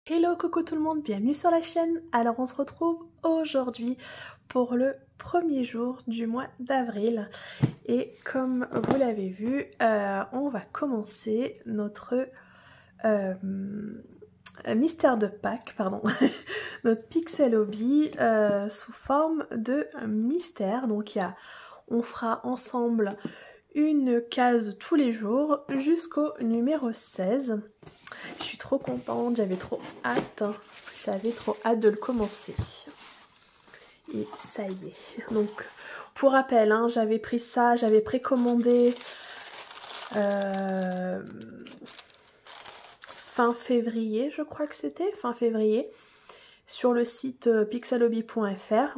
Hello, coucou tout le monde, bienvenue sur la chaîne. Alors on se retrouve aujourd'hui pour le premier jour du mois d'avril et comme vous l'avez vu, on va commencer notre mystère de Pâques, pardon, notre Pixel Hobby sous forme de mystère. Donc on fera ensemble une case tous les jours jusqu'au numéro 16. Je suis trop contente, j'avais trop hâte de le commencer. Et ça y est. Donc pour rappel, hein, j'avais pris ça, j'avais précommandé fin février, je crois que c'était, fin février, sur le site pixelhobby.fr.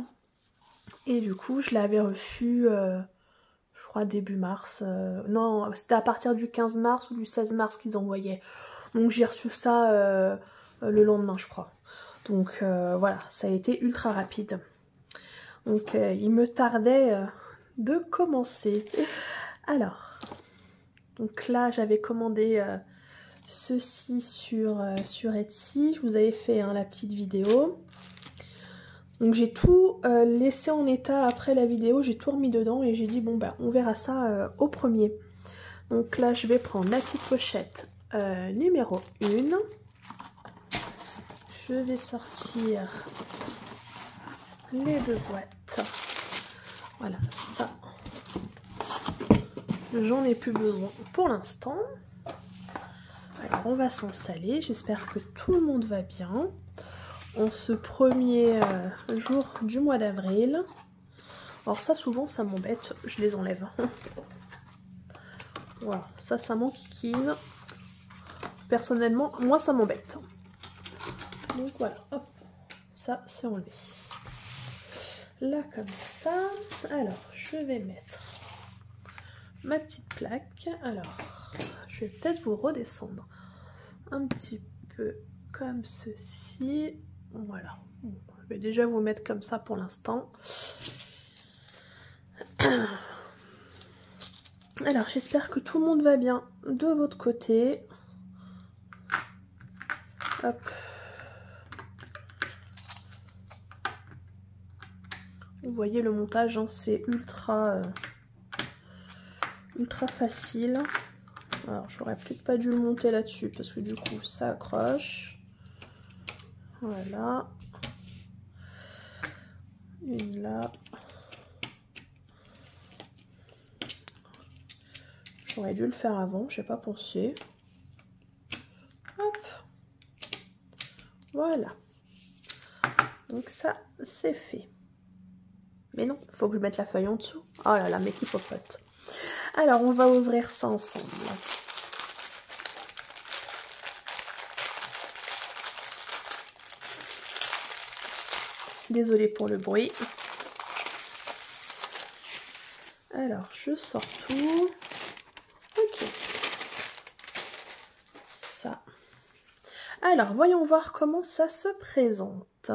Et du coup, je l'avais reçu, je crois début mars. Non, c'était à partir du 15 mars ou du 16 mars qu'ils envoyaient. Donc j'ai reçu ça le lendemain, je crois. Donc voilà, ça a été ultra rapide. Donc il me tardait de commencer. Alors, donc là j'avais commandé ceci sur Etsy. Je vous avais fait la petite vidéo. Donc j'ai tout laissé en état après la vidéo, j'ai tout remis dedans et j'ai dit bon bah on verra ça au premier. Donc là je vais prendre la petite pochette numéro 1. Je vais sortir les deux boîtes. Voilà, ça, j'en ai plus besoin pour l'instant. Alors, on va s'installer. J'espère que tout le monde va bien en ce premier jour du mois d'avril. Alors ça, souvent, ça m'embête. Je les enlève. Voilà, ça m'enquiquine. Personnellement, moi, ça m'embête. Donc voilà, hop, ça, c'est enlevé. Là comme ça, alors je vais mettre ma petite plaque. Alors je vais peut-être vous redescendre un petit peu comme ceci. Voilà, bon, je vais déjà vous mettre comme ça pour l'instant. Alors j'espère que tout le monde va bien de votre côté. Hop. Vous voyez le montage, hein, c'est ultra facile. Alors j'aurais peut-être pas dû le monter là-dessus parce que du coup ça accroche. Voilà. Une là. J'aurais dû le faire avant, j'ai pas pensé. Hop. Voilà. Donc ça c'est fait. Mais non, il faut que je mette la feuille en dessous. Oh là là, mais qui popote. Alors, on va ouvrir ça ensemble. Désolée pour le bruit. Alors, je sors tout. Ok. Ça. Alors, voyons voir comment ça se présente.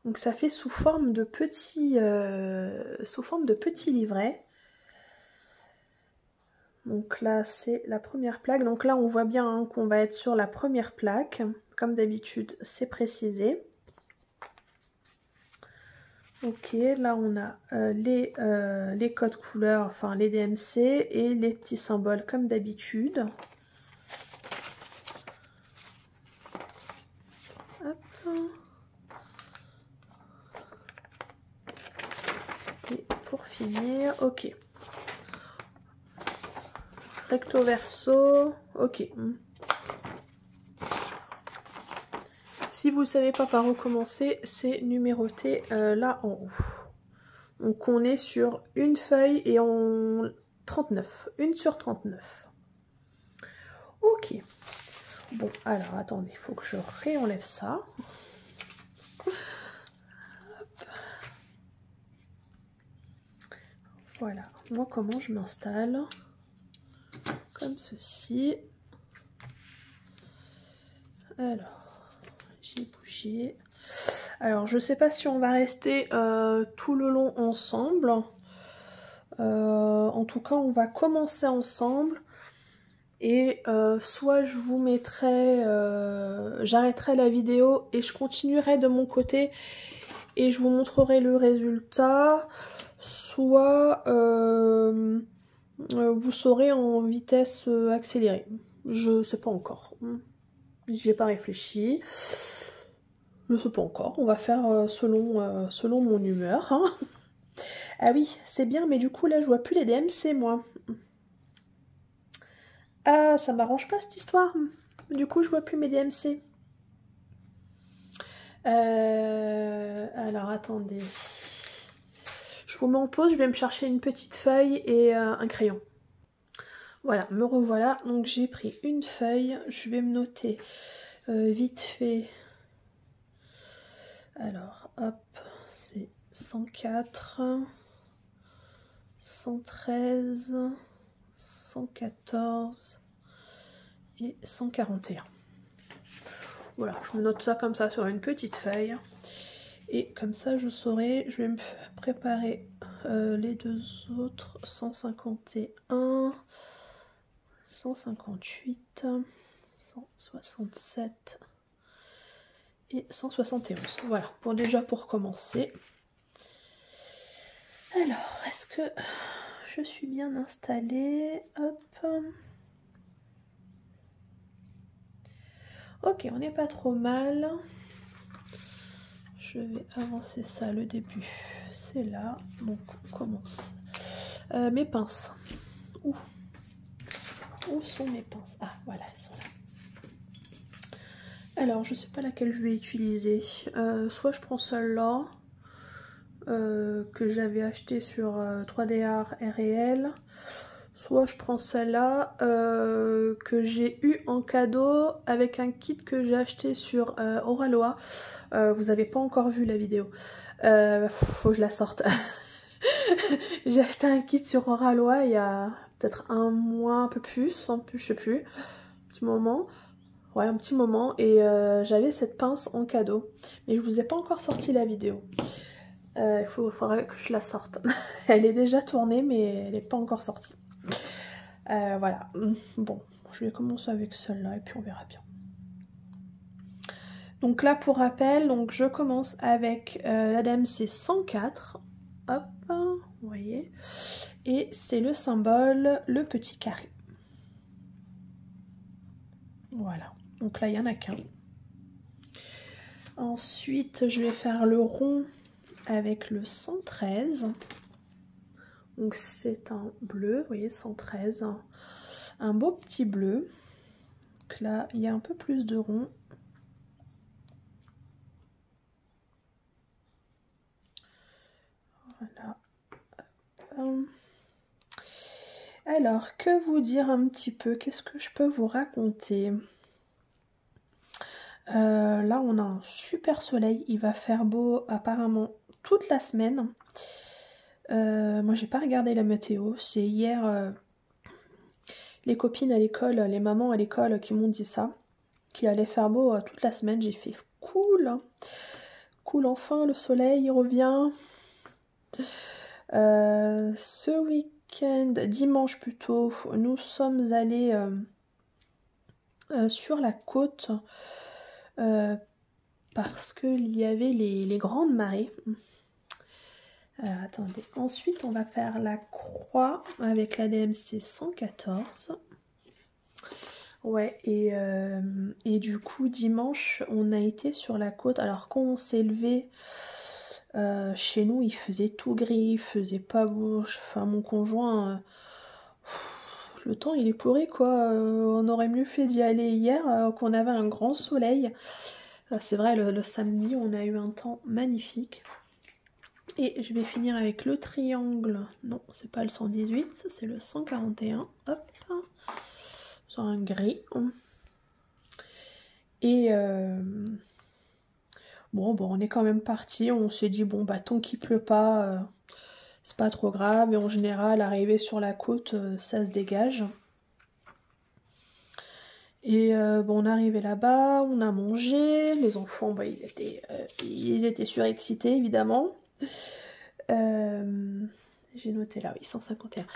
Donc ça fait sous forme de petits livrets. Donc là c'est la première plaque. Donc là on voit bien hein, qu'on va être sur la première plaque. Comme d'habitude c'est précisé. Ok, là on a les codes couleurs, enfin les DMC et les petits symboles comme d'habitude. Et pour finir, ok. Recto verso, ok. Si vous ne savez pas par où commencer, c'est numéroté là en haut. Donc on est sur une feuille et en 39. 1 sur 39. Ok. Bon, alors attendez, il faut que je réenlève ça. Hop. Voilà, moi comment je m'installe? Comme ceci. Alors, j'ai bougé. Alors, je sais pas si on va rester tout le long ensemble. En tout cas, on va commencer ensemble. Et soit je vous mettrai, j'arrêterai la vidéo et je continuerai de mon côté et je vous montrerai le résultat, soit vous saurez en vitesse accélérée. Je sais pas encore, j'y ai pas réfléchi, je sais pas encore, on va faire selon mon humeur, hein. Ah oui, c'est bien, mais du coup là je vois plus les DMC moi. Ah, ça m'arrange pas cette histoire. Du coup, je vois plus mes DMC. Alors, attendez. Je vous mets en pause, je vais me chercher une petite feuille et un crayon. Voilà, me revoilà. Donc, j'ai pris une feuille. Je vais me noter vite fait. Alors, hop, c'est 104, 113, 114 et 141. Voilà, je me note ça comme ça sur une petite feuille. Et comme ça, je saurai, je vais me préparer les deux autres, 151, 158, 167 et 171. Voilà, pour commencer. Alors, est-ce que je suis bien installée? Hop. Ok, on n'est pas trop mal. Je vais avancer ça, le début. C'est là, donc on commence. Mes pinces. Où sont mes pinces? Ah, voilà, elles sont là. Alors, je sais pas laquelle je vais utiliser. Soit je prends celle-là, que j'avais acheté sur 3DR RL. Soit je prends celle-là, que j'ai eu en cadeau avec un kit que j'ai acheté sur Oraloa. Vous avez pas encore vu la vidéo. Faut que je la sorte. J'ai acheté un kit sur Oraloa il y a peut-être un mois, un peu plus, je sais plus, un petit moment. Ouais, un petit moment, et j'avais cette pince en cadeau, mais je vous ai pas encore sorti la vidéo. Il faudrait que je la sorte. Elle est déjà tournée, mais elle n'est pas encore sortie. Voilà, bon, je vais commencer avec celle-là, et puis on verra bien. Donc là, pour rappel, donc je commence avec la DMC 104. Hop, vous voyez. Et c'est le symbole, le petit carré. Voilà. Donc là, il n'y en a qu'un. Ensuite, je vais faire le rond avec le 113. Donc c'est un bleu, vous voyez, 113. Un beau petit bleu. Donc là, il y a un peu plus de rond. Voilà. Alors, que vous dire un petit peu? Qu'est-ce que je peux vous raconter? Là, on a un super soleil. Il va faire beau apparemment toute la semaine. Moi, j'ai pas regardé la météo. C'est hier les copines à l'école, les mamans à l'école qui m'ont dit ça. Qu'il allait faire beau toute la semaine. J'ai fait cool. Cool, enfin, le soleil il revient. Ce week-end, dimanche plutôt, nous sommes allés sur la côte parce qu'il y avait les grandes marées. Attendez, ensuite on va faire la croix avec la DMC 114. Ouais, et du coup dimanche on a été sur la côte. Alors quand on s'est levé, chez nous il faisait tout gris, il faisait pas beau. Enfin mon conjoint, le temps il est pourri quoi. On aurait mieux fait d'y aller hier, qu'on avait un grand soleil. C'est vrai, le samedi on a eu un temps magnifique. Et je vais finir avec le triangle. Non, c'est pas le 118, c'est le 141. Hop, sur un gris. Et bon, on est quand même parti. On s'est dit, bon, bah, tant qu'il pleut pas, c'est pas trop grave. Et en général, arriver sur la côte, ça se dégage. Et bon, on est arrivé là-bas, on a mangé. Les enfants, bah, ils étaient surexcités, évidemment. J'ai noté là, oui, 151.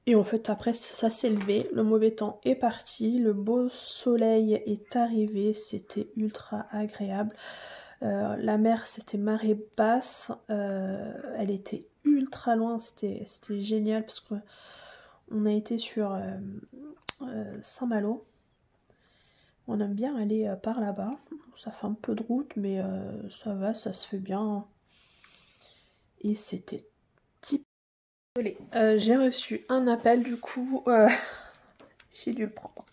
Et en fait après ça s'est levé, le mauvais temps est parti, le beau soleil est arrivé, c'était ultra agréable. La mer c'était marée basse, elle était ultra loin, c'était génial parce qu'on a été sur Saint-Malo. On aime bien aller par là-bas, ça fait un peu de route mais ça va, ça se fait bien. Et c'était type. Désolée, j'ai reçu un appel du coup, j'ai dû le prendre.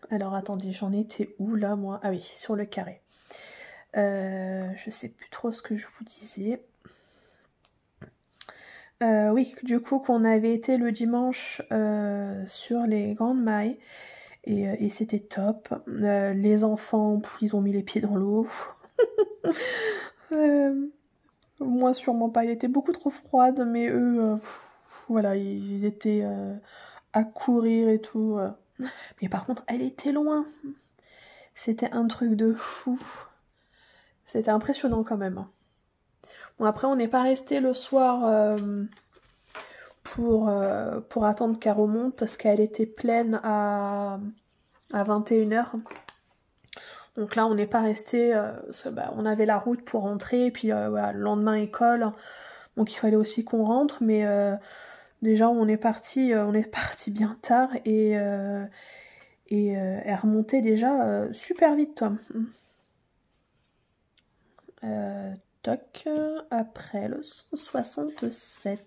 Alors attendez, j'en étais où là moi? Ah oui, sur le carré. Je sais plus trop ce que je vous disais. Oui, du coup qu'on avait été le dimanche sur les Grandes Mailles et c'était top. Les enfants, ils ont mis les pieds dans l'eau. Moi sûrement pas, elle était beaucoup trop froide, mais eux, voilà, ils étaient à courir et tout. Mais par contre, elle était loin. C'était un truc de fou. C'était impressionnant quand même. Bon, après, on n'est pas resté le soir pour attendre qu'elle remonte parce qu'elle était pleine à 21h. Donc là, on n'est pas resté. On avait la route pour rentrer. Et puis voilà, le lendemain, école. Donc il fallait aussi qu'on rentre. Mais déjà, on est parti bien tard. Et elle remontait déjà super vite, toi. Toc, après le 167.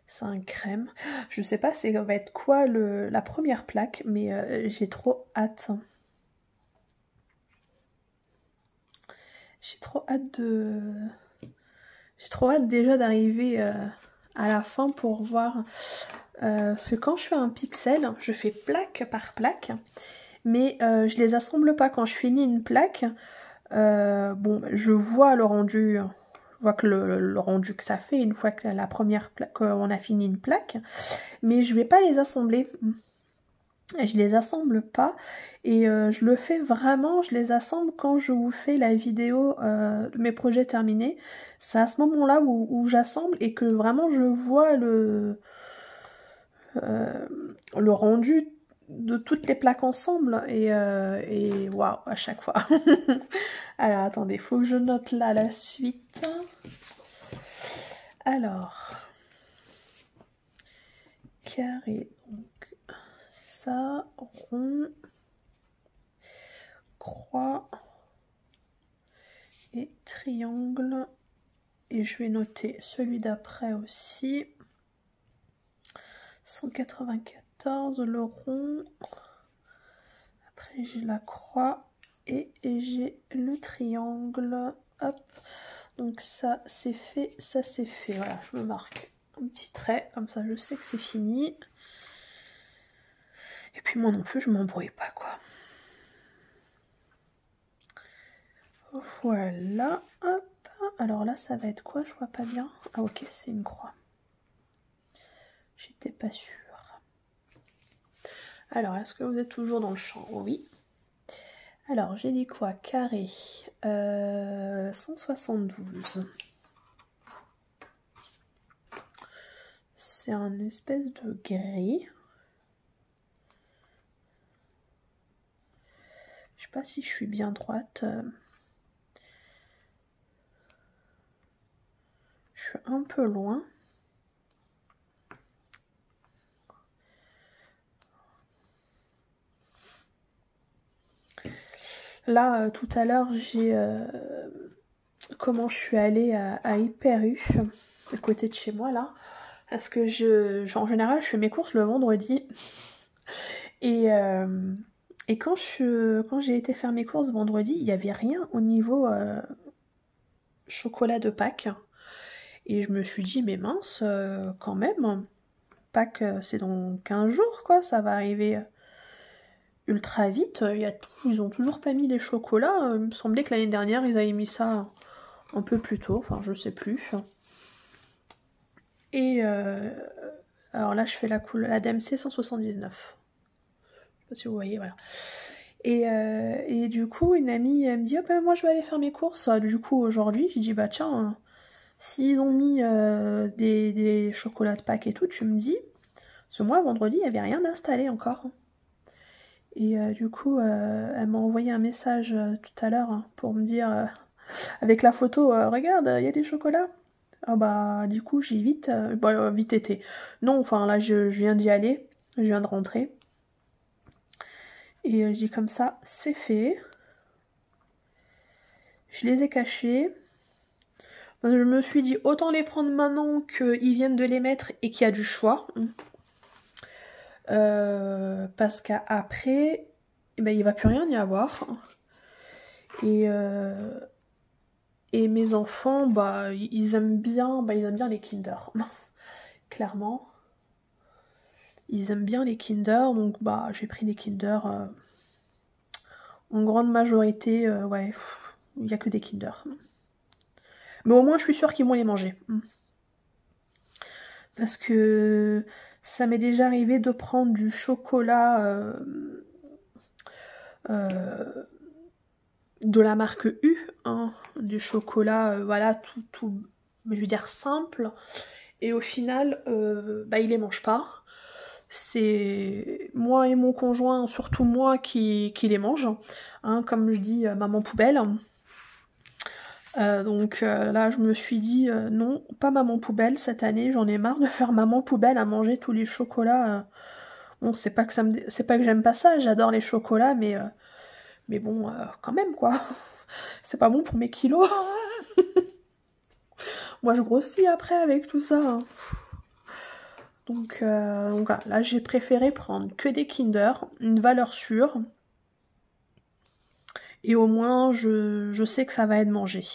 C'est un crème. Je sais pas ça va être quoi la première plaque, mais j'ai trop hâte. J'ai trop hâte de... J'ai trop hâte déjà d'arriver à la fin pour voir... parce que quand je fais un pixel, je fais plaque par plaque. Mais je les assemble pas. Quand je finis une plaque, bon, je vois le rendu... Je vois que le rendu que ça fait une fois que la première plaque, on a fini une plaque. Mais je vais pas les assembler. Je les assemble pas. Et je le fais vraiment, je les assemble quand je vous fais la vidéo de mes projets terminés. C'est à ce moment-là où j'assemble et que vraiment je vois le rendu de toutes les plaques ensemble et waouh à chaque fois. Alors attendez, faut que je note là la suite. Alors, carré, donc ça, rond, croix et triangle. Et je vais noter celui d'après aussi. 194, le rond. Après j'ai la croix et j'ai le triangle. Hop. Donc ça c'est fait, ça c'est fait. Voilà, je me marque un petit trait, comme ça je sais que c'est fini. Et puis moi non plus je m'embrouille pas quoi. Voilà, hop. Alors là ça va être quoi? Je vois pas bien. Ah ok, c'est une croix. J'étais pas sûre. Alors, est-ce que vous êtes toujours dans le champ? Oui. Alors, j'ai dit quoi? Carré. 172. C'est un espèce de gris. Je sais pas si je suis bien droite. Je suis un peu loin. Là, tout à l'heure, j'ai... comment je suis allée à Hyper U, à côté de chez moi, là. Parce que en général, je fais mes courses le vendredi. Et quand j'ai été faire mes courses vendredi, il n'y avait rien au niveau chocolat de Pâques. Et je me suis dit, mais mince, quand même, Pâques, c'est dans 15 jours, quoi, ça va arriver ultra vite. Ils ont toujours pas mis les chocolats. Il me semblait que l'année dernière, ils avaient mis ça un peu plus tôt, enfin, je sais plus. Et alors là, je fais la DMC 179. Je sais pas si vous voyez, voilà. Et du coup, une amie, elle me dit, oh, ben, moi je vais aller faire mes courses. Du coup, aujourd'hui, j'ai dit, bah tiens, s'ils ont mis des chocolats de Pâques et tout, tu me dis. Parce que moi, vendredi, il n'y avait rien installé encore. Et du coup, elle m'a envoyé un message tout à l'heure hein, pour me dire, avec la photo, regarde, il y a des chocolats. Ah bah, du coup, j'ai vite, vite été. Non, enfin là, je viens d'y aller, je viens de rentrer. Et j'ai comme ça, c'est fait. Je les ai cachés. Je me suis dit, autant les prendre maintenant qu'ils viennent de les mettre et qu'il y a du choix. Parce qu'après, ben, il va plus rien y avoir. Et mes enfants, bah, ils aiment bien les Kinder. Clairement. Ils aiment bien les Kinder, donc bah j'ai pris des Kinder. En grande majorité, ouais, il n'y a que des Kinder. Mais au moins, je suis sûre qu'ils vont les manger. Parce que ça m'est déjà arrivé de prendre du chocolat de la marque U, hein, du chocolat, voilà, tout, je veux dire simple. Et au final, bah, ils les mangent pas. C'est moi et mon conjoint, surtout moi, qui les mange. Hein, comme je dis, maman poubelle. Donc là, je me suis dit, non, pas maman poubelle cette année. J'en ai marre de faire maman poubelle à manger tous les chocolats. Bon, c'est pas que j'aime pas ça, j'adore les chocolats, mais bon, quand même, quoi. C'est pas bon pour mes kilos. Moi, je grossis après avec tout ça. Hein. Donc voilà, là j'ai préféré prendre que des Kinder, une valeur sûre. Et au moins je sais que ça va être mangé.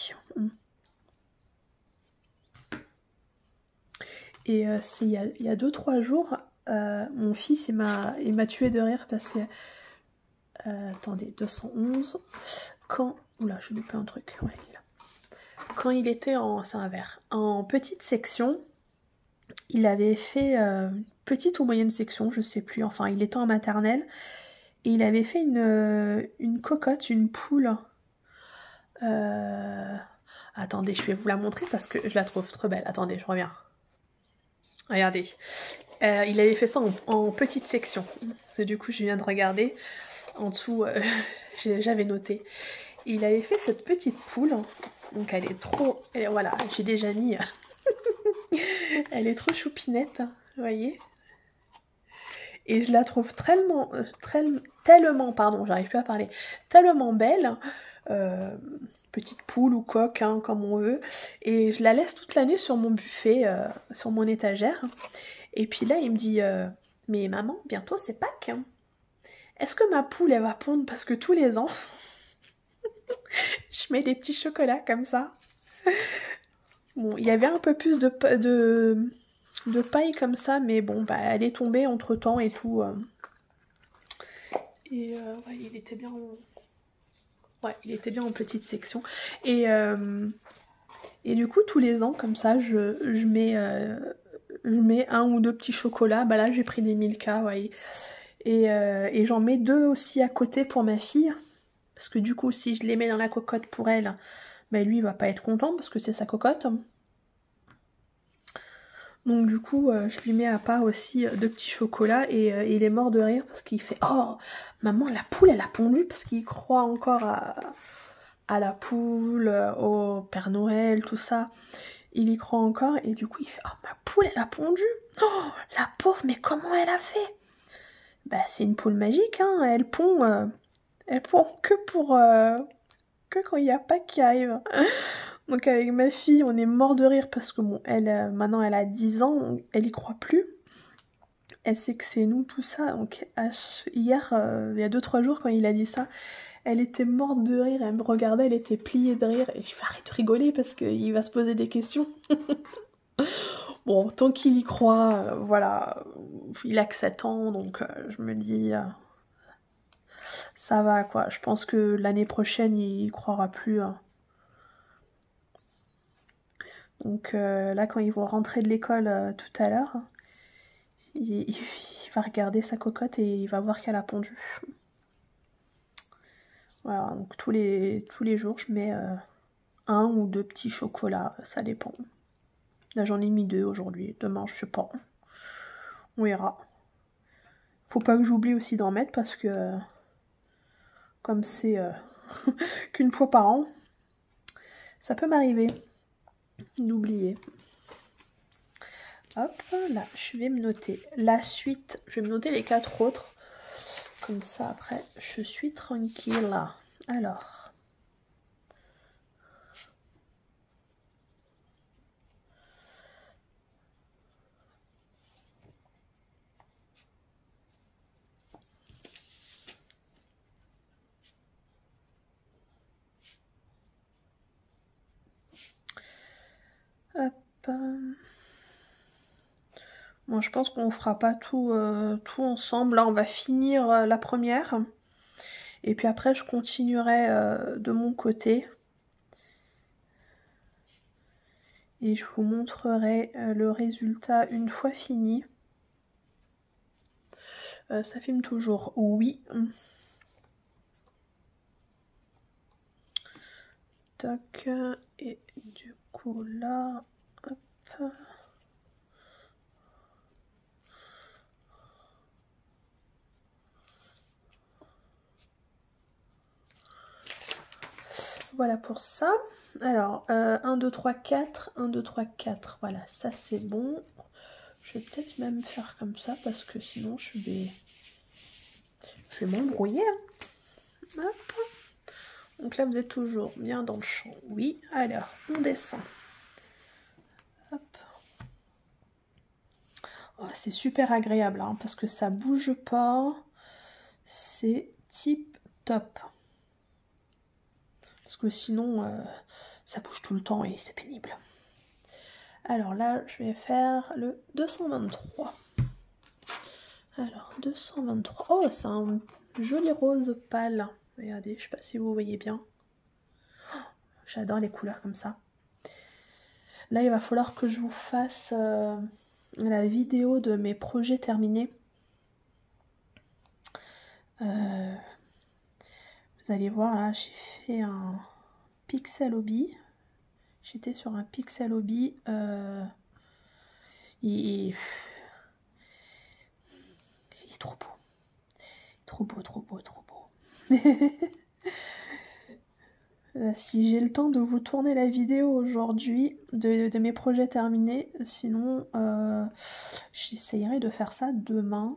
Et il y a 2-3 jours, mon fils il m'a tué de rire parce que... attendez, 211. Quand... Oula, j'ai loupé un truc. Ouais, il est là. Quand il était en... C'est un verre. En petite section, il avait fait petite ou moyenne section, je sais plus. Enfin, il était en maternelle. Et il avait fait une cocotte, une poule. Attendez, je vais vous la montrer parce que je la trouve trop belle. Attendez, je reviens. Regardez. Il avait fait ça en petite section. Parce que du coup, je viens de regarder. En dessous, j'avais noté. Il avait fait cette petite poule. Donc elle est trop... voilà, j'ai déjà mis... elle est trop choupinette, vous voyez. Et je la trouve tellement, pardon, j'arrive plus à parler, tellement belle, petite poule ou coque, hein, comme on veut, et je la laisse toute l'année sur mon buffet, sur mon étagère. Et puis là, il me dit, mais maman, bientôt c'est Pâques, hein. Est-ce que ma poule, elle va pondre? Parce que tous les ans, je mets des petits chocolats comme ça. Bon, il y avait un peu plus de paille comme ça, mais bon, bah, elle est tombée entre temps et tout. Et ouais, il était bien en petite section. Et du coup, tous les ans, comme ça, je mets 1 ou 2 petits chocolats. Bah là, j'ai pris des Milka, vous voyez. Et j'en mets 2 aussi à côté pour ma fille. Parce que du coup, si je les mets dans la cocotte pour elle, bah lui, il va pas être content parce que c'est sa cocotte. Donc du coup, je lui mets à part aussi 2 petits chocolats et il est mort de rire parce qu'il fait « Oh, maman, la poule, elle a pondu » parce qu'il croit encore à la poule, au Père Noël, tout ça. Il y croit encore et du coup, il fait « Oh, ma poule, elle a pondu. Oh, la pauvre, mais comment elle a fait ?» Bah, c'est une poule magique, hein. Elle pond que quand il n'y a pas qui arrive. Donc avec ma fille, on est mort de rire parce que bon, elle, maintenant elle a 10 ans, donc elle y croit plus. Elle sait que c'est nous, tout ça. Donc hier, il y a 2-3 jours, quand il a dit ça, elle était morte de rire, elle me regardait, elle était pliée de rire. Et je fais arrête de rigoler parce qu'il va se poser des questions. Bon, tant qu'il y croit, voilà, il a que 7 ans, donc je me dis... ça va quoi, je pense que l'année prochaine, il y croira plus. Donc là, quand ils vont rentrer de l'école tout à l'heure, il va regarder sa cocotte et il va voir qu'elle a pondu. Voilà, donc tous les jours, je mets 1 ou 2 petits chocolats, ça dépend. Là, j'en ai mis 2 aujourd'hui. Demain, je sais pas. On verra. Faut pas que j'oublie aussi d'en mettre parce que comme c'est qu'une fois par an, ça peut m'arriver d'oublier. Hop, là, je vais me noter la suite. Je vais me noter les 4 autres. Comme ça, après, je suis tranquille. Alors. Hop. Bon, je pense qu'on fera pas tout ensemble. Là, on va finir la première. Et puis après, je continuerai de mon côté. Et je vous montrerai le résultat une fois fini. Ça filme toujours, oui. Tac. Et du coup là, hop. Voilà pour ça. Alors, 1, 2, 3, 4. 1, 2, 3, 4. Voilà, ça c'est bon. Je vais peut-être même faire comme ça parce que sinon je vais m'embrouiller. Hein. Hop. Donc là, vous êtes toujours bien dans le champ. Oui, alors, on descend. Hop. Oh, c'est super agréable hein, parce que ça bouge pas. C'est tip top. Parce que sinon, ça bouge tout le temps et c'est pénible. Alors là, je vais faire le 223. Alors, 223. Oh, c'est un joli rose pâle. Regardez, je sais pas si vous voyez bien. Oh, j'adore les couleurs comme ça. Là, il va falloir que je vous fasse la vidéo de mes projets terminés. Vous allez voir, là, j'ai fait un pixel hobby. J'étais sur un pixel hobby. Il est trop beau. Trop beau, trop beau, trop beau. Si j'ai le temps de vous tourner la vidéo aujourd'hui de mes projets terminés, sinon j'essayerai de faire ça demain.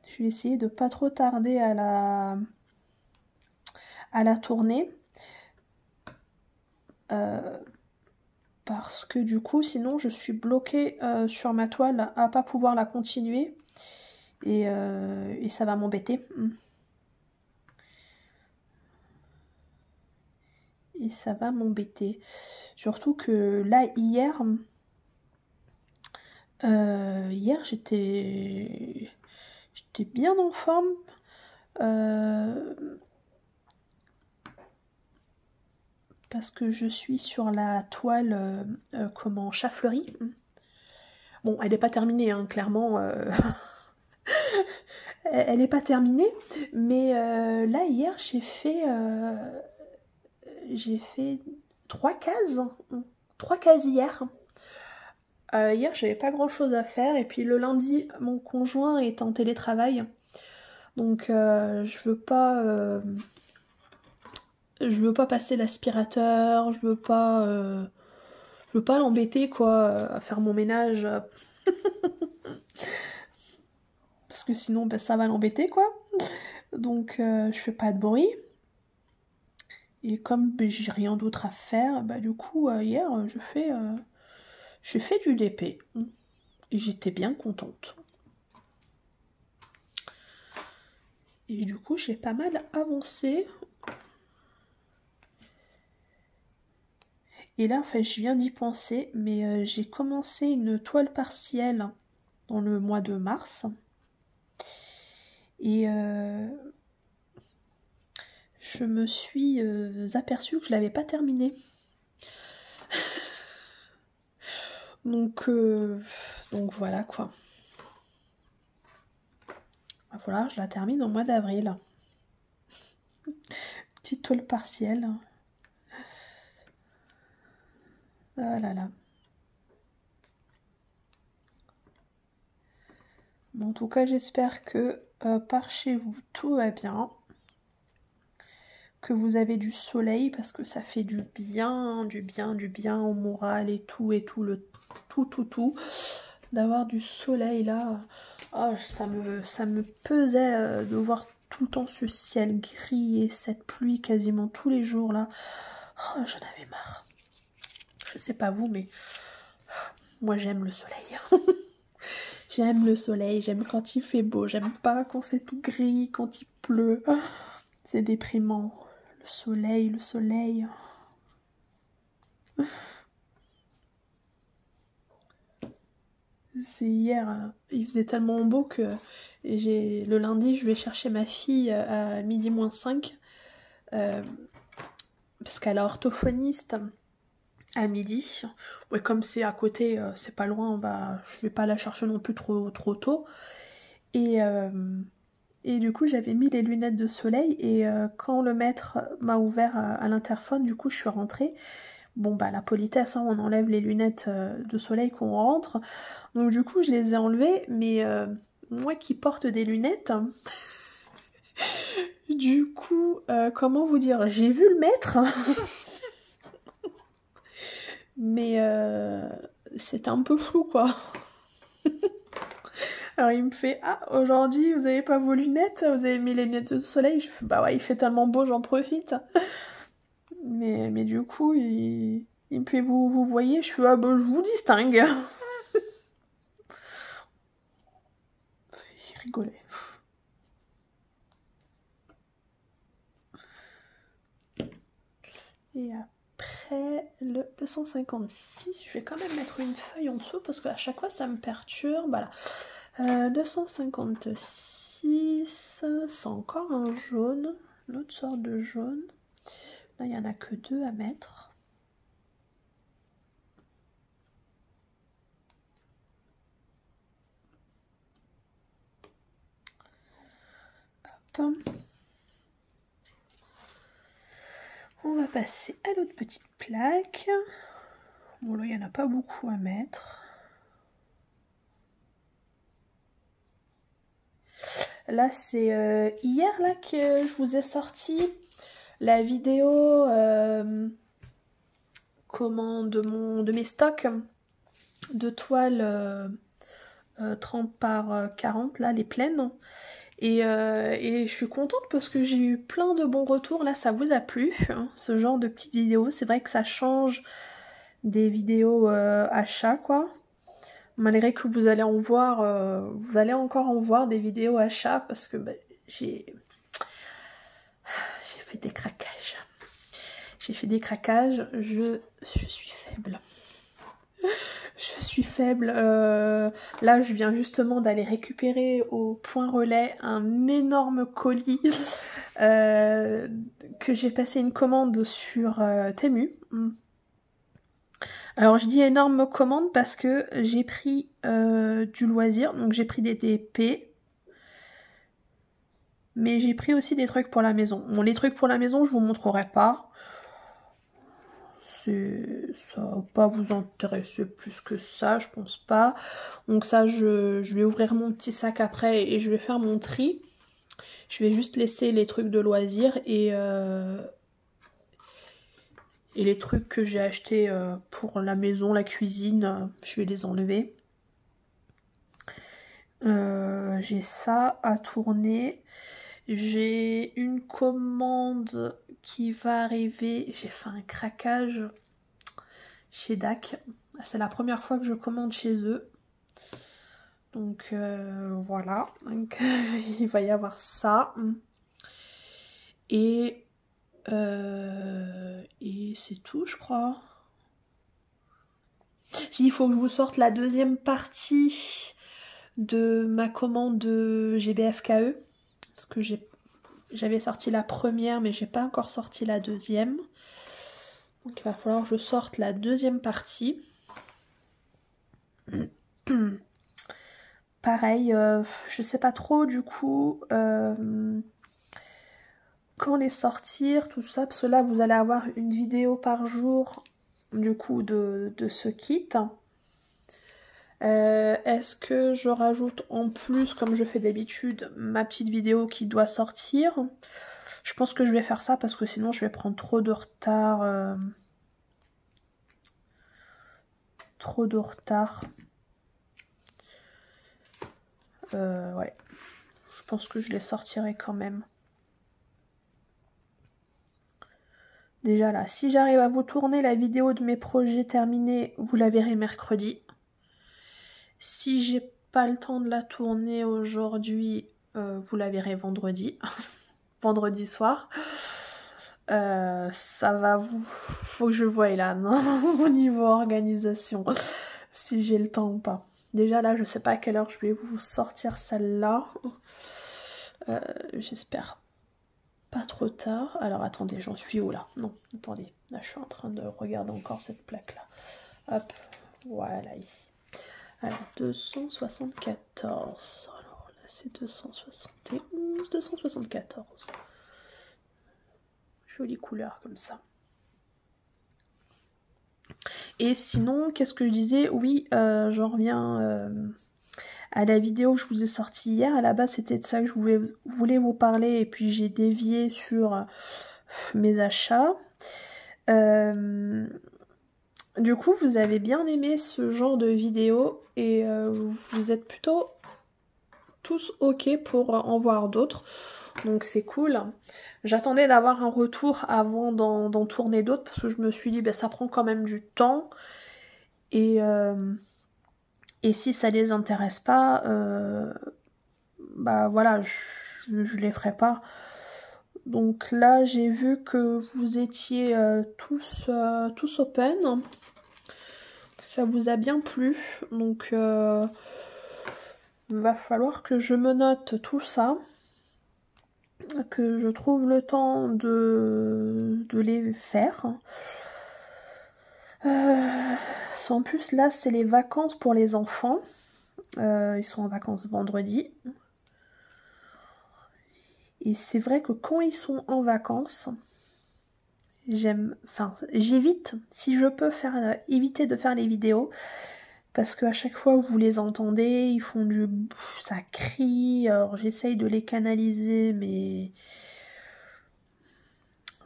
Je vais essayer de pas trop tarder à la tourner. Parce que du coup, sinon je suis bloquée sur ma toile à pas pouvoir la continuer. Et ça va m'embêter. Et ça va m'embêter. Surtout que là, hier j'étais bien en forme. Parce que je suis sur la toile comment chafleurie. Bon, elle n'est pas terminée, hein, clairement. Elle n'est pas terminée. Mais là, hier, j'ai fait 3 cases. 3 cases hier. Hier, j'avais pas grand chose à faire. Et puis le lundi, mon conjoint est en télétravail. Donc, je veux pas passer l'aspirateur. Je veux pas l'embêter, quoi, à faire mon ménage. Parce que sinon, ben, ça va l'embêter, quoi. Donc, je fais pas de bruit. Et comme ben, j'ai rien d'autre à faire, bah du coup, hier, j'ai fait du DP. Et j'étais bien contente. Et du coup, j'ai pas mal avancé. Et là, en fait, je viens d'y penser, mais j'ai commencé une toile partielle dans le mois de mars. Et je me suis aperçue que je l'avais pas terminée. donc voilà quoi. Voilà, je la termine au mois d'avril. Petite toile partielle. Oh là là. Bon, en tout cas, j'espère que par chez vous, tout va bien. Que vous avez du soleil, parce que ça fait du bien au moral et tout, tout. D'avoir du soleil là, oh, ça me pesait de voir tout le temps ce ciel gris et cette pluie quasiment tous les jours là. Oh, j'en avais marre. Je sais pas vous, mais moi j'aime le soleil. J'aime le soleil, j'aime quand il fait beau, j'aime pas quand c'est tout gris, quand il pleut. C'est déprimant. Le soleil, le soleil. C'est hier, il faisait tellement beau que le lundi, je vais chercher ma fille à midi moins 5 parce qu'elle est orthophoniste à midi. Ouais, comme c'est à côté, c'est pas loin, je vais pas la chercher non plus trop tôt. Et du coup, j'avais mis les lunettes de soleil et quand le maître m'a ouvert à l'interphone, du coup, je suis rentrée. Bon, bah la politesse, hein, on enlève les lunettes de soleil qu'on rentre. Donc du coup, je les ai enlevées, mais moi qui porte des lunettes, du coup, comment vous dire, j'ai vu le maître, mais c'était un peu flou, quoi. Alors il me fait « Ah, aujourd'hui, vous avez pas vos lunettes? Vous avez mis les lunettes de soleil ?» Je fais « Bah ouais, il fait tellement beau, j'en profite. » Mais du coup, il me fait « Vous voyez ?» Je fais « Ah bah, je vous distingue. » Il rigolait. Et après le 256, je vais quand même mettre une feuille en dessous parce qu'à chaque fois ça me perturbe. Voilà. 256, c'est encore un jaune, une autre sorte de jaune. Là, il n'y en a que 2 à mettre. Hop. On va passer à l'autre petite plaque. Bon, là, il n'y en a pas beaucoup à mettre. Là, c'est hier là que je vous ai sorti la vidéo de mes stocks de toiles 30 par 40, là, les pleines. Et je suis contente parce que j'ai eu plein de bons retours. Là, ça vous a plu, hein, ce genre de petites vidéos. C'est vrai que ça change des vidéos achats, quoi. Malgré que vous allez en voir, vous allez encore en voir des vidéos achats parce que bah, j'ai fait des craquages. J'ai fait des craquages. Je suis faible. Je suis faible. Là, je viens justement d'aller récupérer au point relais un énorme colis que j'ai passé une commande sur Temu. Alors, je dis énorme commande parce que j'ai pris du loisir. Donc, j'ai pris des TP. Mais j'ai pris aussi des trucs pour la maison. Bon, les trucs pour la maison, je vous montrerai pas. Ça va pas vous intéresser plus que ça, je pense pas. Donc ça, je vais ouvrir mon petit sac après et je vais faire mon tri. Je vais juste laisser les trucs de loisirs et les trucs que j'ai achetés pour la maison, la cuisine, je vais les enlever. J'ai ça à tourner. J'ai une commande qui va arriver. J'ai fait un craquage chez DAC. C'est la première fois que je commande chez eux. Donc voilà. Donc, il va y avoir ça. Et c'est tout, je crois. Si, il faut que je vous sorte la deuxième partie de ma commande de GBFKE. Parce que j'avais sorti la première, mais j'ai pas encore sorti la deuxième. Donc il va falloir que je sorte la deuxième partie. Pareil, je sais pas trop du coup quand les sortir, tout ça, parce que là vous allez avoir une vidéo par jour du coup de ce kit. Est-ce que je rajoute en plus, comme je fais d'habitude, ma petite vidéo qui doit sortir? Je pense que je vais faire ça parce que sinon je vais prendre trop de retard. Trop de retard. Ouais. Je pense que je les sortirai quand même. Déjà là, si j'arrive à vous tourner la vidéo de mes projets terminés, vous la verrez mercredi. Si j'ai pas le temps de la tourner aujourd'hui, vous la verrez vendredi. Vendredi soir. Ça va vous... Faut que je voie là, non, au niveau organisation, si j'ai le temps ou pas. Déjà là, je sais pas à quelle heure je vais vous sortir celle-là. J'espère pas trop tard. Alors attendez, j'en suis où là? Non, attendez. Là, je suis en train de regarder encore cette plaque-là. Hop, voilà, ici. Alors, 274. Alors là, c'est 271, 274. Jolie couleur comme ça. Et sinon, qu'est-ce que je disais? Oui, j'en reviens à la vidéo que je vous ai sortie hier. À la base, c'était de ça que je voulais vous parler. Et puis, j'ai dévié sur mes achats. Du coup, vous avez bien aimé ce genre de vidéo. Et vous êtes plutôt tous OK pour en voir d'autres. Donc c'est cool. J'attendais d'avoir un retour avant d'en tourner d'autres parce que je me suis dit ça prend quand même du temps et si ça les intéresse pas, voilà, je les ferai pas. Donc là j'ai vu que vous étiez tous open, que ça vous a bien plu, donc va falloir que je me note tout ça, que je trouve le temps de les faire. En plus là c'est les vacances pour les enfants, ils sont en vacances vendredi. Et c'est vrai que quand ils sont en vacances, j'évite, si je peux éviter de faire les vidéos, parce qu'à chaque fois vous les entendez, ils font ça crie, alors j'essaye de les canaliser, mais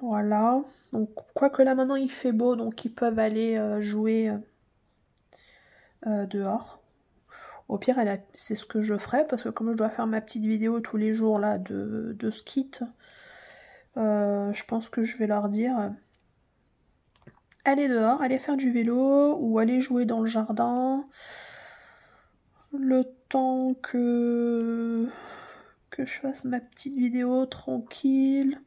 voilà. Donc quoique là maintenant il fait beau, donc ils peuvent aller jouer dehors. Au pire, c'est ce que je ferai, parce que comme je dois faire ma petite vidéo tous les jours là de ce kit, je pense que je vais leur dire allez dehors, allez faire du vélo ou allez jouer dans le jardin. Le temps que je fasse ma petite vidéo tranquille.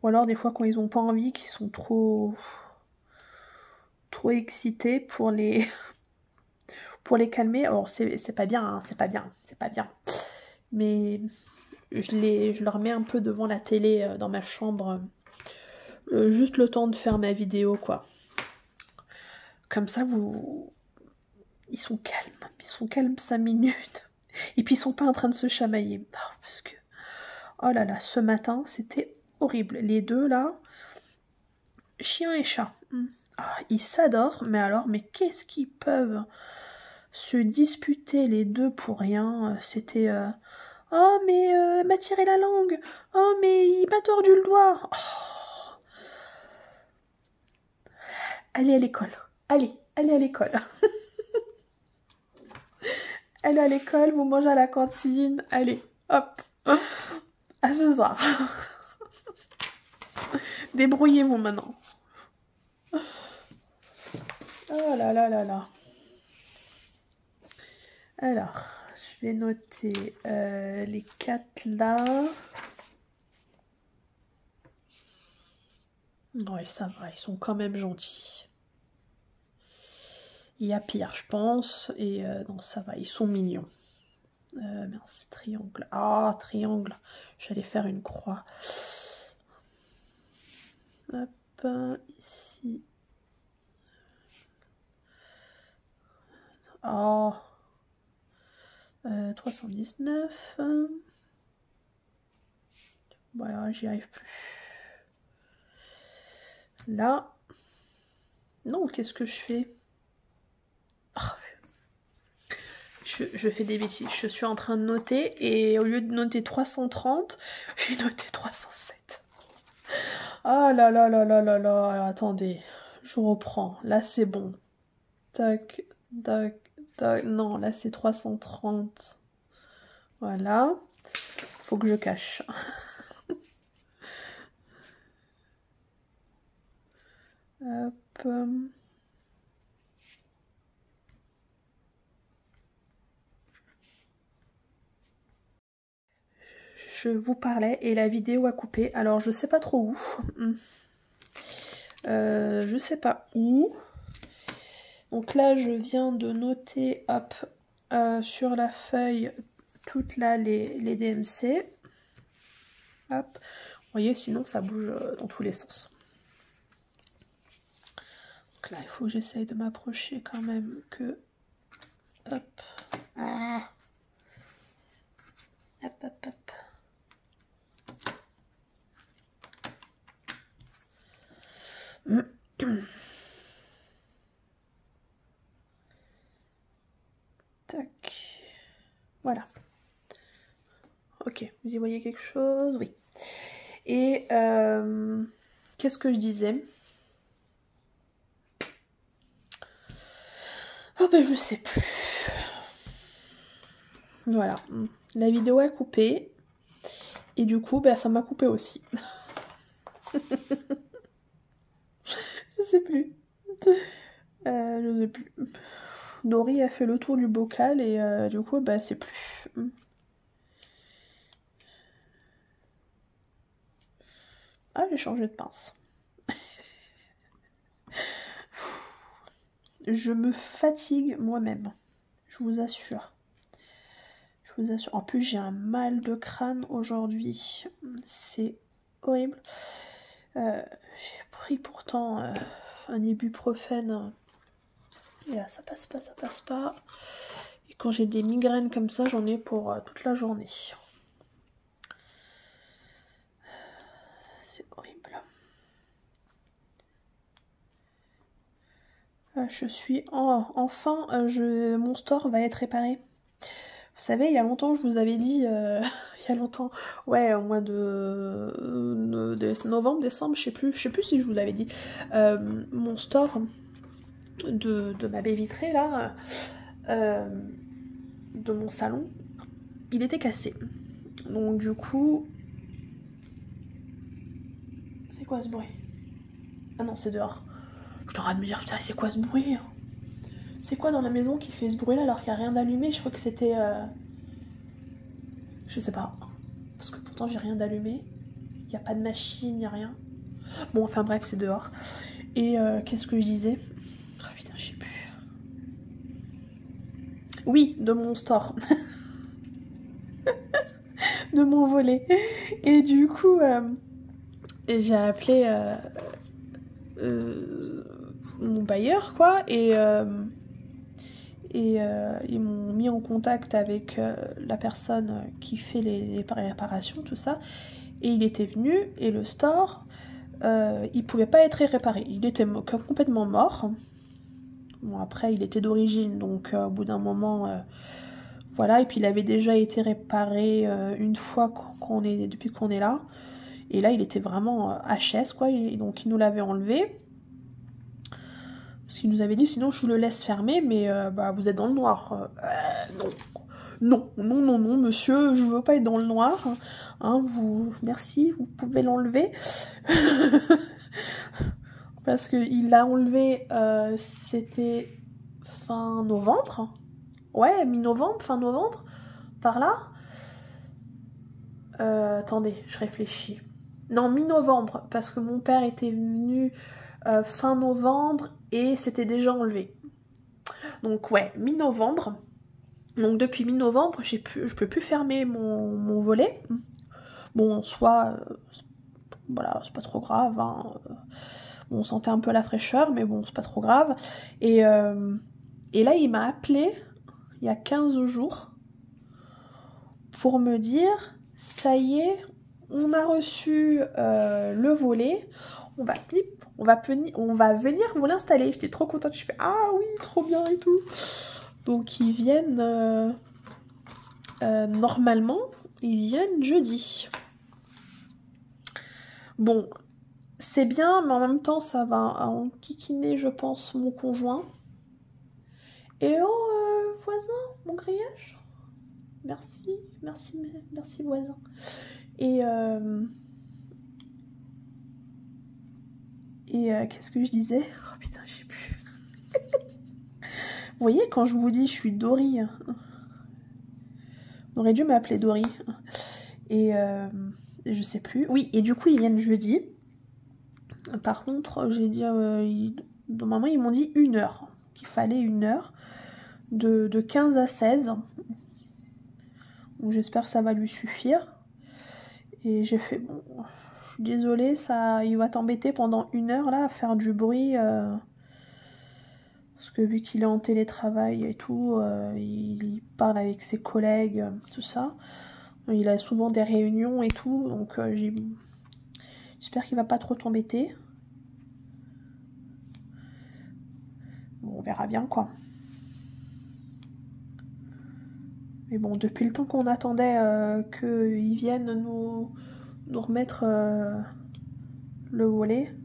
Ou alors des fois quand ils ont pas envie, qu'ils sont trop excités pour les calmer. Alors c'est pas bien, hein, c'est pas bien. Mais je leur mets un peu devant la télé dans ma chambre. Juste le temps de faire ma vidéo, quoi. Comme ça, ils sont calmes 5 minutes. Et puis ils sont pas en train de se chamailler. Non, parce que... Oh là là, ce matin, c'était horrible. Les deux, là, chien et chat. Ah, ils s'adorent, mais qu'est-ce qu'ils peuvent se disputer les deux pour rien. C'était... Oh, mais m'a tiré la langue. Oh, mais il m'a tordu le doigt. Oh. Allez à l'école. Allez à l'école. Allez à l'école, vous mangez à la cantine. Allez, hop. À ce soir. Débrouillez-vous maintenant. Oh là là là là. Alors, je vais noter les 4 là. Ouais, ça va, ils sont quand même gentils. Il y a pire, je pense. Et non, ça va, ils sont mignons. Mince, triangle. Ah, triangle. J'allais faire une croix. Hop, ici. Oh. 319. Voilà, j'y arrive plus. Là. Non, qu'est-ce que je fais? Oh, je fais des bêtises. Je suis en train de noter et au lieu de noter 330, j'ai noté 307. Ah là là là là là là. Attendez, je reprends. Là, c'est bon. Tac, tac, tac. Non, là, c'est 330. Voilà. Faut que je cache. Hop. Je vous parlais et la vidéo a coupé. Alors, je sais pas trop où. Je sais pas où. Donc là, je viens de noter, hop, sur la feuille, toutes là, les DMC. Hop. Vous voyez, sinon, ça bouge dans tous les sens. Donc là, il faut que j'essaye de m'approcher quand même que... Hop. Ah. Hop, hop, hop. Tac. Voilà. Ok, vous y voyez quelque chose? Oui. Et qu'est-ce que je disais? Oh ben je sais plus. Voilà. La vidéo a coupé. Et du coup, ben, ça m'a coupé aussi. Je sais plus. Je sais plus. Dory a fait le tour du bocal et du coup, bah c'est plus. Ah, j'ai changé de pince. Je me fatigue moi-même. Je vous assure. Je vous assure. En plus, j'ai un mal de crâne aujourd'hui. C'est horrible. J'ai pris pourtant un ibuprofène. Et là, ça passe pas, ça passe pas. Et quand j'ai des migraines comme ça, j'en ai pour toute la journée. C'est horrible. Je suis enfin, mon store va être réparé. Vous savez, il y a longtemps, je vous avais dit, il y a longtemps, ouais, au mois de novembre, décembre, je sais plus si je vous l'avais dit, mon store de ma baie vitrée là, de mon salon, il était cassé. Donc du coup, c'est quoi ce bruit? Ah non, c'est dehors. Je suis en train de me dire, putain, c'est quoi ce bruit? C'est quoi dans la maison qui fait ce bruit là alors qu'il n'y a rien d'allumé? Je crois que c'était... Je sais pas. Parce que pourtant j'ai rien d'allumé. Il n'y a pas de machine, il n'y a rien. Bon, enfin bref, c'est dehors. Et qu'est-ce que je disais? Oh putain, je sais plus. Oui, de mon store. De mon volet. Et du coup, j'ai appelé mon bailleur, quoi. Et ils m'ont mis en contact avec la personne qui fait les réparations, tout ça. Et il était venu, et le store, il pouvait pas être réparé. Il était complètement mort. Bon, après, il était d'origine, donc au bout d'un moment, voilà. Et puis, il avait déjà été réparé une fois depuis qu'on est là. Et là, il était vraiment HS, quoi. Et donc, il nous l'avait enlevé. Parce qu'il nous avait dit, sinon, je vous le laisse fermer, mais bah, vous êtes dans le noir. Non. Non, monsieur, je veux pas être dans le noir. Hein, merci, vous pouvez l'enlever. Parce qu'il l'a enlevé, c'était fin novembre. Ouais, mi-novembre, fin novembre, par là. Attendez, je réfléchis. Non, mi-novembre, parce que mon père était venu fin novembre et c'était déjà enlevé. Donc ouais, mi-novembre. Donc depuis mi-novembre, je peux plus fermer mon volet. Bon, soit, voilà, c'est pas trop grave. Hein. Bon, on sentait un peu la fraîcheur, mais bon, c'est pas trop grave. Et là, il m'a appelé il y a 15 jours pour me dire, ça y est, on a reçu le volet. On va venir vous l'installer. J'étais trop contente. Je fais ah oui, trop bien et tout. Donc ils viennent normalement, ils viennent jeudi. Bon, c'est bien, mais en même temps, ça va enquiquiner, je pense, mon conjoint. Et oh, voisin, mon grillage. Merci, merci, merci, voisin. Et qu'est-ce que je disais? Oh putain, je sais plus. Vous voyez, quand je vous dis, je suis Dory. On aurait dû m'appeler Dory. Et je sais plus. Oui, et du coup, ils viennent jeudi. Par contre, j'ai dit... normalement, ils m'ont dit 1 heure. Qu'il fallait 1 heure. De 15 à 16. Donc j'espère que ça va lui suffire. Et j'ai fait... Bon, je suis désolée, il va t'embêter pendant 1 heure, là, à faire du bruit... Parce que vu qu'il est en télétravail et tout, il parle avec ses collègues, tout ça. Il a souvent des réunions et tout, donc j'espère qu'il va pas trop t'embêter. Bon, on verra bien quoi. Mais bon, depuis le temps qu'on attendait qu'ils viennent nous remettre le volet,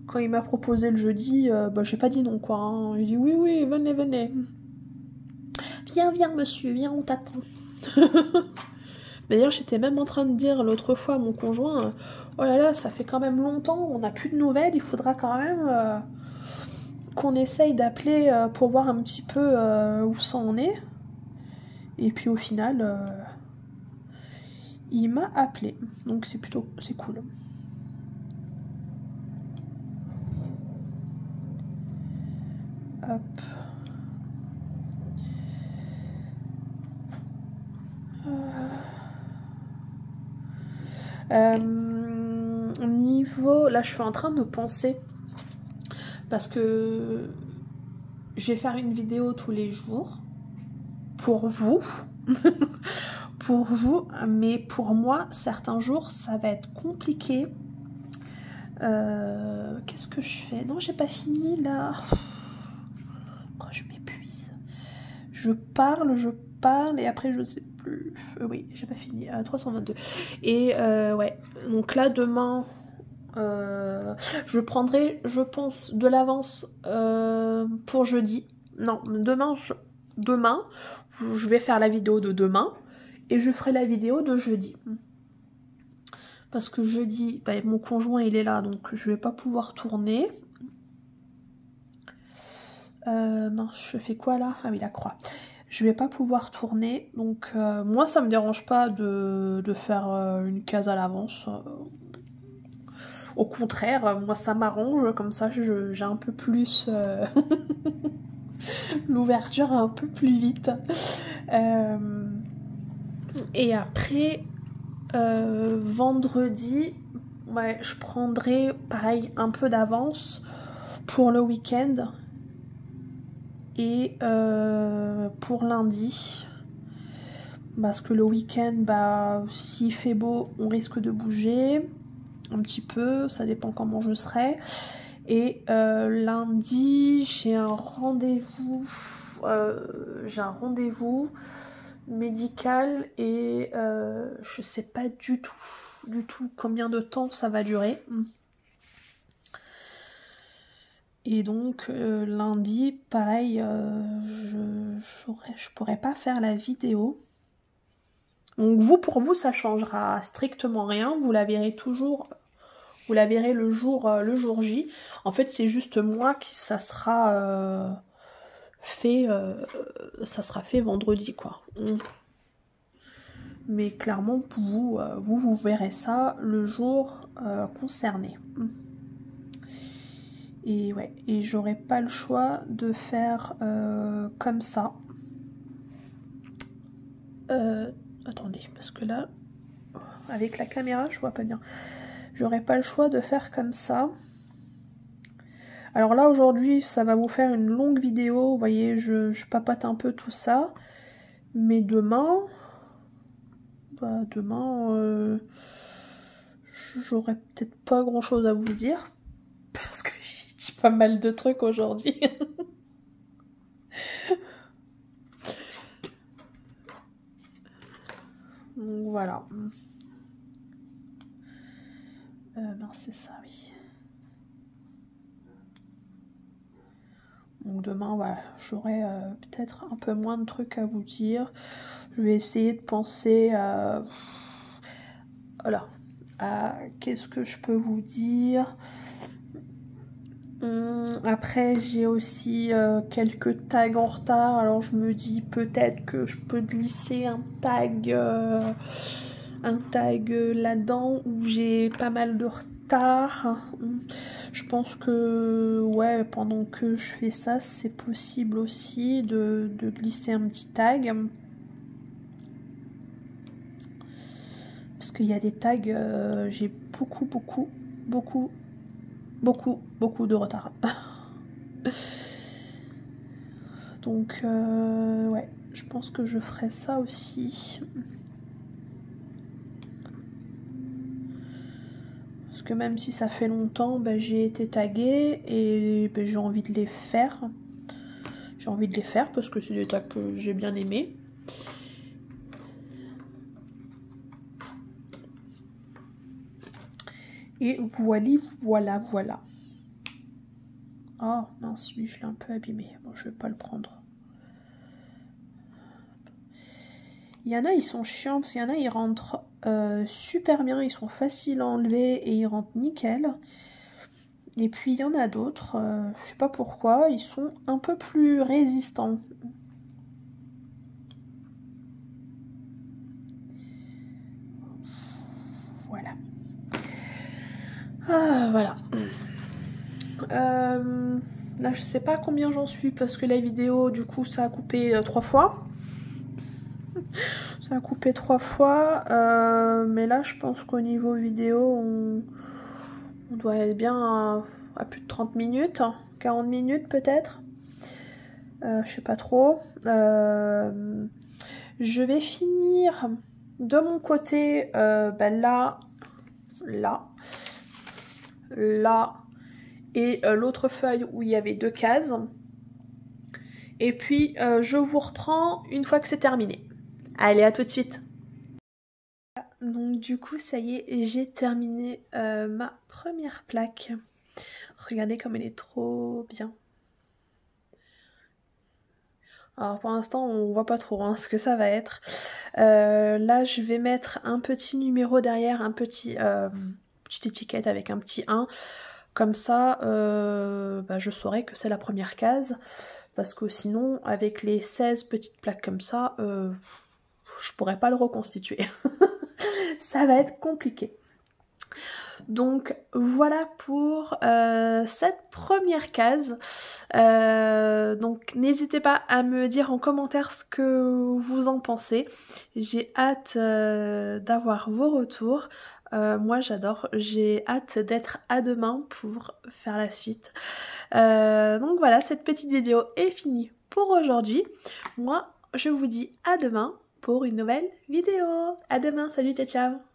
quand il m'a proposé le jeudi, j'ai pas dit non quoi. Hein. J'ai dit oui, oui, venez, venez. Viens, viens monsieur, viens, on t'attend. D'ailleurs, j'étais même en train de dire l'autre fois à mon conjoint, oh là là, ça fait quand même longtemps, on n'a plus de nouvelles, il faudra quand même qu'on essaye d'appeler pour voir un petit peu où ça en est. Et puis au final, il m'a appelé, donc c'est cool. Hop. Niveau... Là, je suis en train de penser. Parce que je vais faire une vidéo tous les jours. Pour vous. Pour vous. Mais pour moi, certains jours, ça va être compliqué. Qu'est-ce que je fais? Non, j'ai pas fini, là. Oh, je m'épuise. Je parle, et après, je sais plus. Oui, j'ai pas fini. 322. Et ouais, donc là, demain... je prendrai, je pense, de l'avance pour jeudi. Non, demain, je vais faire la vidéo de demain et je ferai la vidéo de jeudi. Parce que jeudi, mon conjoint il est là, donc je vais pas pouvoir tourner. Mince, je fais quoi là? Ah oui, la croix. Je vais pas pouvoir tourner, donc moi ça me dérange pas de faire une case à l'avance. Au contraire, moi ça m'arrange, comme ça j'ai un peu plus l'ouverture un peu plus vite. Et après, vendredi, ouais, je prendrai pareil un peu d'avance pour le week-end. Et pour lundi, parce que le week-end, s'il fait beau, on risque de bouger un petit peu, ça dépend comment je serai. Et lundi, j'ai un rendez-vous médical et je sais pas du tout combien de temps ça va durer. Et donc lundi, pareil, je pourrais pas faire la vidéo. Donc pour vous, ça changera strictement rien. Vous la verrez toujours, vous la verrez le jour J. En fait, c'est juste moi qui ça sera fait vendredi, quoi. Mais clairement, pour vous, vous verrez ça le jour concerné. Et ouais, et j'aurai pas le choix de faire comme ça. Attendez, parce que là, avec la caméra, je vois pas bien. J'aurai pas le choix de faire comme ça. Alors là, aujourd'hui, ça va vous faire une longue vidéo. Vous voyez, je papote un peu tout ça. Mais demain, bah, demain, j'aurai peut-être pas grand chose à vous dire. Parce que j'ai dit pas mal de trucs aujourd'hui. Donc voilà. Non, c'est ça, oui. Donc demain, voilà, j'aurai peut-être un peu moins de trucs à vous dire. Je vais essayer de penser à... Voilà. À qu'est-ce que je peux vous dire. Après, j'ai aussi quelques tags en retard. Alors je me dis peut-être que je peux glisser un tag là-dedans où j'ai pas mal de retard. Je pense que ouais, pendant que je fais ça, c'est possible aussi de glisser un petit tag. Parce qu'il y a des tags, j'ai beaucoup de retard. Donc ouais, je pense que je ferai ça aussi. Parce que même si ça fait longtemps, ben, j'ai été taguée et ben, j'ai envie de les faire. J'ai envie de les faire parce que c'est des tags que j'ai bien aimés. Et voilà. Oh mince, lui je l'ai un peu abîmé. Bon, je vais pas le prendre. Il y en a, ils sont chiants parce qu'il y en a, ils rentrent super bien. Ils sont faciles à enlever et ils rentrent nickel. Et puis il y en a d'autres, je sais pas pourquoi, ils sont un peu plus résistants. Voilà. Ah, voilà. Là, je sais pas combien j'en suis parce que la vidéo, du coup, ça a coupé 3 fois. Ça a coupé 3 fois. Mais là, je pense qu'au niveau vidéo, on doit être bien à plus de 30 minutes. 40 minutes peut-être. Je sais pas trop. Je vais finir de mon côté ben là et l'autre feuille où il y avait 2 cases. Et puis je vous reprends une fois que c'est terminé. Allez, à tout de suite. Donc du coup, ça y est, j'ai terminé ma première plaque. Regardez comme elle est trop bien. Alors pour l'instant, on voit pas trop ce que ça va être. Là, je vais mettre un petit numéro derrière, un petit petite étiquette avec un petit 1. Comme ça, bah, je saurai que c'est la première case. Parce que sinon, avec les 16 petites plaques comme ça, je pourrais pas le reconstituer. Ça va être compliqué. Donc voilà pour cette première case. Donc n'hésitez pas à me dire en commentaire ce que vous en pensez. J'ai hâte d'avoir vos retours. Moi j'adore, j'ai hâte d'être à demain pour faire la suite. Donc voilà, cette petite vidéo est finie pour aujourd'hui. Moi je vous dis à demain pour une nouvelle vidéo. À demain, salut, ciao ciao.